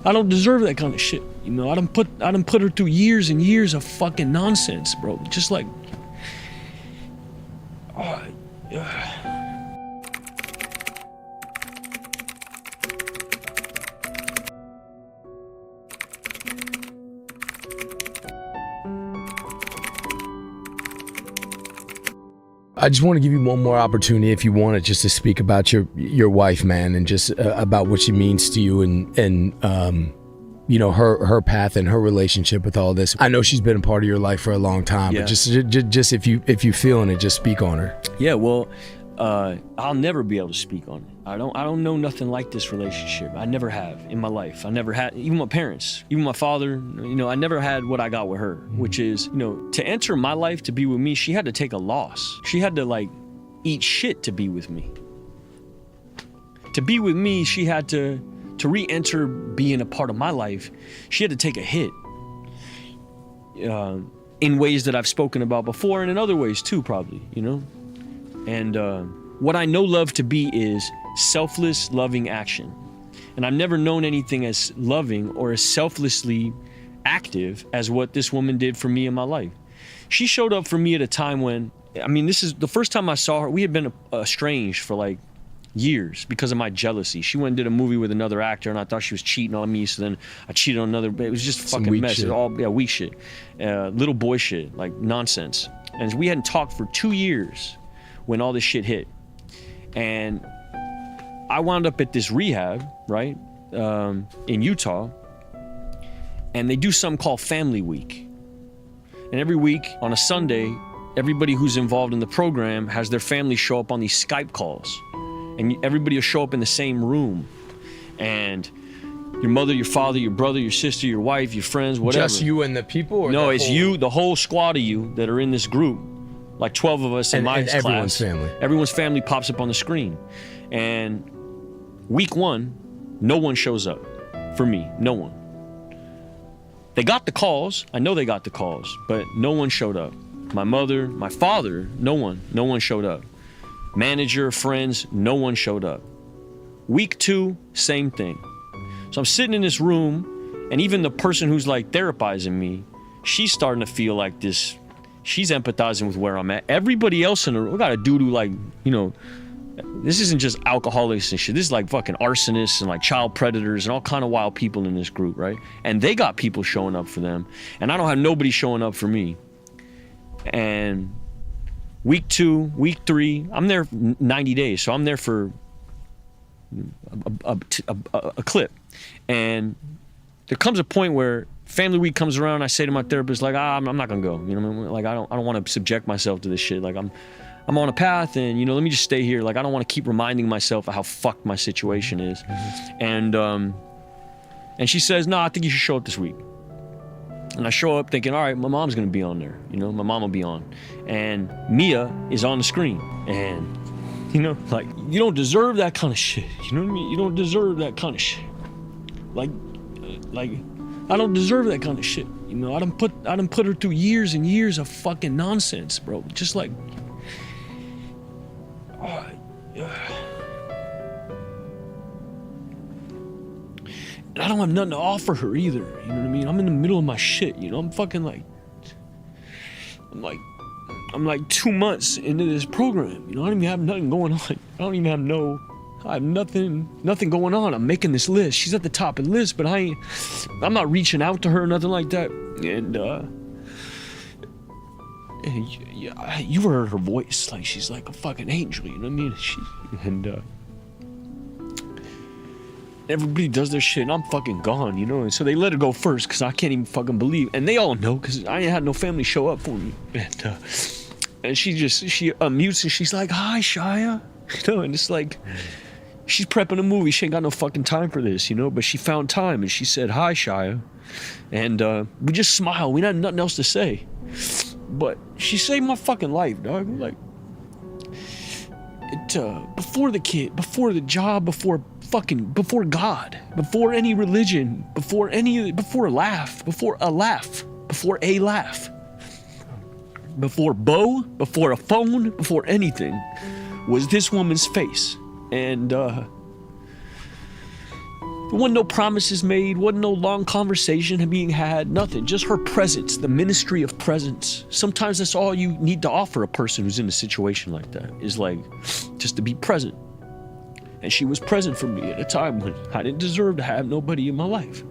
I don't deserve that kind of shit. You know, I done put her through years and years of fucking nonsense, bro. Just like, I just want to give you one more opportunity, if you want it, just to speak about your wife, man, and just about what she means to you, and you know, her path and her relationship with all this. I know she's been a part of your life for a long time, but just if you feeling it, just speak on her. Yeah, well, I'll never be able to speak on it. I don't know nothing like this relationship. I never have in my life. I never had, even my parents, even my father, you know, I never had what I got with her, which is, you know, to enter my life, to be with me, she had to take a loss. She had to like eat shit to be with me. To be with me, she had to re-enter being a part of my life, she had to take a hit. In ways that I've spoken about before, and in other ways too, probably, you know? And what I know love to be is selfless, loving action. And I've never known anything as loving or as selflessly active as what this woman did for me in my life. She showed up for me at a time when, I mean, this is the first time I saw her. We had been estranged for like years because of my jealousy. She went and did a movie with another actor, and I thought she was cheating on me, so then I cheated on another. It was just fucking mess. It was all weak shit, little boy shit, like nonsense. And we hadn't talked for 2 years when all this shit hit. And I wound up at this rehab, right, in Utah, and they do something called Family Week. And every week on a Sunday, everybody who's involved in the program has their family show up on these Skype calls. And everybody will show up in the same room. And your mother, your father, your brother, your sister, your wife, your friends, whatever. Just you and the people? Or no, it's you, the whole squad of you that are in this group. Like 12 of us in my class. Everyone's family. Everyone's family pops up on the screen. And week 1, no one shows up for me, no one. They got the calls, I know they got the calls, but no one showed up. My mother, my father, no one showed up. Manager, friends, no one showed up. Week 2, same thing. So I'm sitting in this room, and even the person who's like therapizing me, she's starting to feel like this. She's empathizing with where I'm at. Everybody else in the room, we got a dude who, like, you know, this isn't just alcoholics and shit. This is like fucking arsonists and like child predators and all kind of wild people in this group, right? And they got people showing up for them, and I don't have nobody showing up for me. And week 2, week 3, I'm there 90 days, so I'm there for a clip. And there comes a point where Family Week comes around, I say to my therapist, like, I'm not gonna go. You know what I mean? Like, I don't want to subject myself to this shit. Like, I'm on a path, and, you know, let me just stay here. Like, I don't want to keep reminding myself of how fucked my situation is. And she says, no, I think you should show up this week. And I show up thinking, all right, my mom's gonna be on there. You know, my mom will be on. And Mia is on the screen. And, you know, like, you don't deserve that kind of shit. You know what I mean? You don't deserve that kind of shit. Like, I don't deserve that kind of shit. You know, I done put her through years and years of fucking nonsense, bro. Just like, and I don't have nothing to offer her either. You know what I mean? I'm in the middle of my shit. You know, I'm fucking like, I'm like 2 months into this program. You know, I don't even have nothing going on. I have nothing going on. I'm making this list. She's at the top of the list, but I'm not reaching out to her, nothing like that. And you heard her voice, like she's like a fucking angel, you know what I mean? Everybody does their shit, and I'm fucking gone, you know? And so they let her go first, because I can't even fucking believe. And they all know, because I ain't had no family show up for me. And she unmutes, and she's like, hi, Shia. You know, and it's like, she's prepping a movie. She ain't got no fucking time for this, you know? But she found time, and she said, hi, Shia. And we just smiled. We had nothing else to say. But she saved my fucking life, dog. Like, before the kid, before the job, before God, before any religion, before a laugh, before a laugh, before Bo, before a phone, before anything, was this woman's face. And There wasn't no promises made, wasn't no long conversation being had, nothing. Just her presence, the ministry of presence. Sometimes that's all you need to offer a person who's in a situation like that, is like, just to be present. And she was present for me at a time when I didn't deserve to have nobody in my life,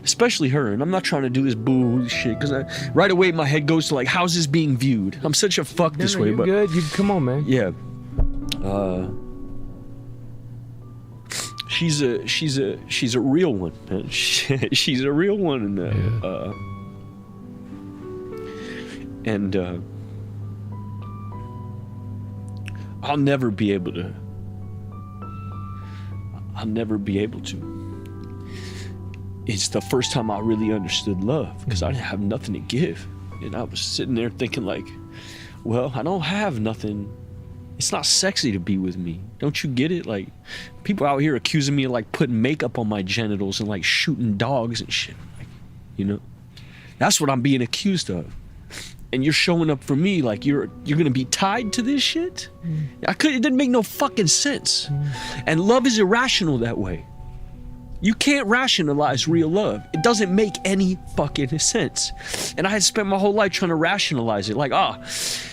especially her. And I'm not trying to do this boo shit, because right away my head goes to like, how's this being viewed? I'm such a fuck this way, you're but good. Come on, man. Yeah. She's a real one. Man. She's a real one, and I'll never be able to. It's the first time I really understood love, because I didn't have nothing to give, and I was sitting there thinking like, well, I don't have nothing. It's not sexy to be with me. Don't you get it? Like, people out here accusing me of like putting makeup on my genitals and like shooting dogs and shit. Like, you know, that's what I'm being accused of. And you're showing up for me like you're gonna be tied to this shit? It didn't make no fucking sense. And love is irrational that way. You can't rationalize real love. It doesn't make any fucking sense. And I had spent my whole life trying to rationalize it. Like,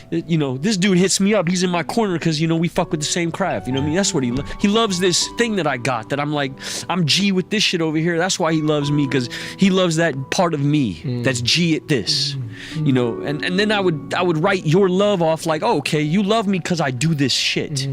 you know, this dude hits me up. He's in my corner because, you know, we fuck with the same craft. You know what I mean? That's what he loves this thing that I got, that I'm like, I'm G with this shit over here. That's why he loves me, because he loves that part of me that's G at this. You know, and then I would write your love off like, oh, okay, you love me because I do this shit.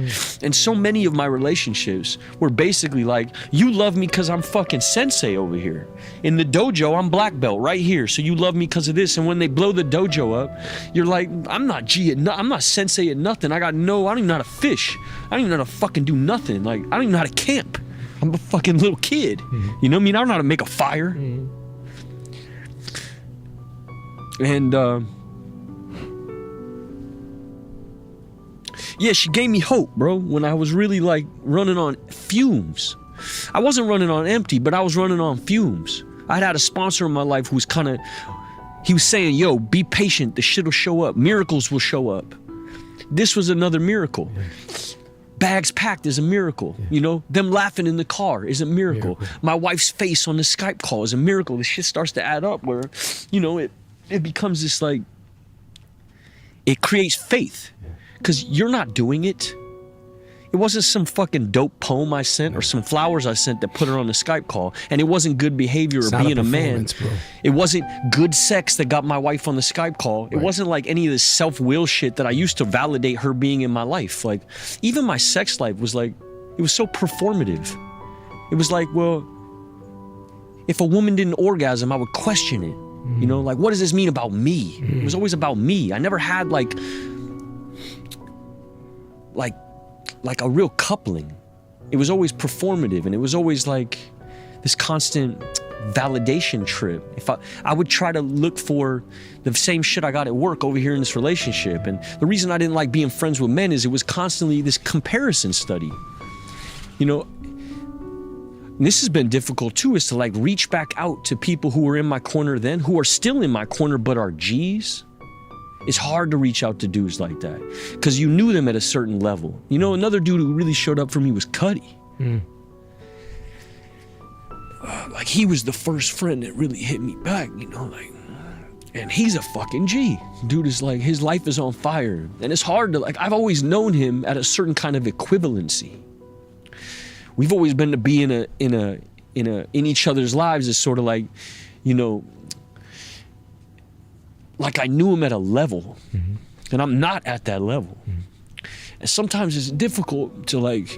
And so many of my relationships were basically like, you love me because I'm fucking sensei over here. In the dojo, I'm black belt right here, so you love me because of this. And when they blow the dojo up, you're like, I'm not G at I'm not sensei at nothing. I don't even know how to fish. I don't even know how to fucking do nothing. Like, I don't even know how to camp. I'm a fucking little kid. You know what I mean? I don't know how to make a fire. And yeah, she gave me hope, bro, when I was really like running on fumes. I wasn't running on empty, but I was running on fumes. I'd had a sponsor in my life who was he was saying, yo, be patient, the shit will show up. Miracles will show up. This was another miracle. Bags packed is a miracle. You know, them laughing in the car is a miracle. My wife's face on the Skype call is a miracle. The shit starts to add up where, you know, it becomes this like, it creates faith, because you're not doing it. It wasn't some fucking dope poem I sent or some flowers I sent that put her on the Skype call. And it wasn't good behavior or being a man. Bro. It wasn't good sex that got my wife on the Skype call. It wasn't like any of this self-will shit that I used to validate her being in my life. Like, even my sex life was like, it was so performative. It was like, well, if a woman didn't orgasm, I would question it. You know, like, what does this mean about me? It was always about me. I never had like a real coupling. It was always performative, and it was always like this constant validation trip. If I would try to look for the same shit I got at work over here in this relationship. And the reason I didn't like being friends with men is it was constantly this comparison study. You know, and this has been difficult too, is to like reach back out to people who were in my corner then, who are still in my corner but are G's. It's hard to reach out to dudes like that, because you knew them at a certain level. You know, another dude who really showed up for me was Cuddy. Like, he was the first friend that really hit me back, you know, like, and he's a fucking G. Dude is like, his life is on fire. And it's hard to, like, I've always known him at a certain kind of equivalency. We've always been to be in each other's lives as sort of like, you know, like I knew him at a level, and I'm not at that level. And sometimes it's difficult to like,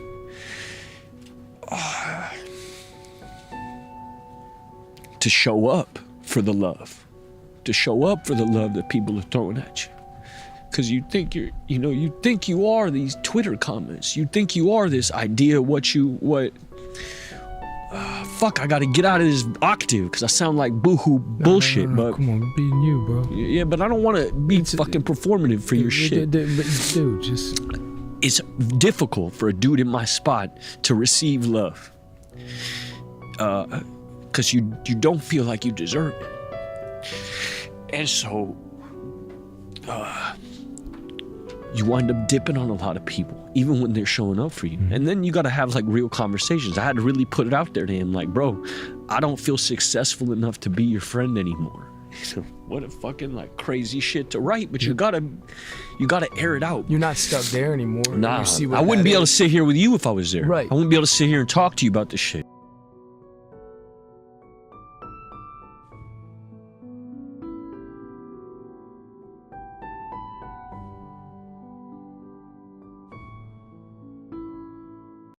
to show up for the love, that people are throwing at you. Because you think you think you are these Twitter comments. You think you are this idea fuck, I gotta get out of this octave because I sound like boohoo bullshit. No, but come on, being you, bro. Yeah, but I don't want to be fucking performative for your shit. Dude, just... It's difficult for a dude in my spot to receive love. Because you don't feel like you deserve it. And so... you wind up dipping on a lot of people, even when they're showing up for you. And then you got to have like real conversations. I had to really put it out there to him, like, bro, I don't feel successful enough to be your friend anymore. So what a fucking like crazy shit to write, but you gotta air it out. You're not stuck there anymore. Nah, You see I wouldn't be able to is. sit here with you if I was there. Right. I wouldn't be able to sit here and talk to you about this shit.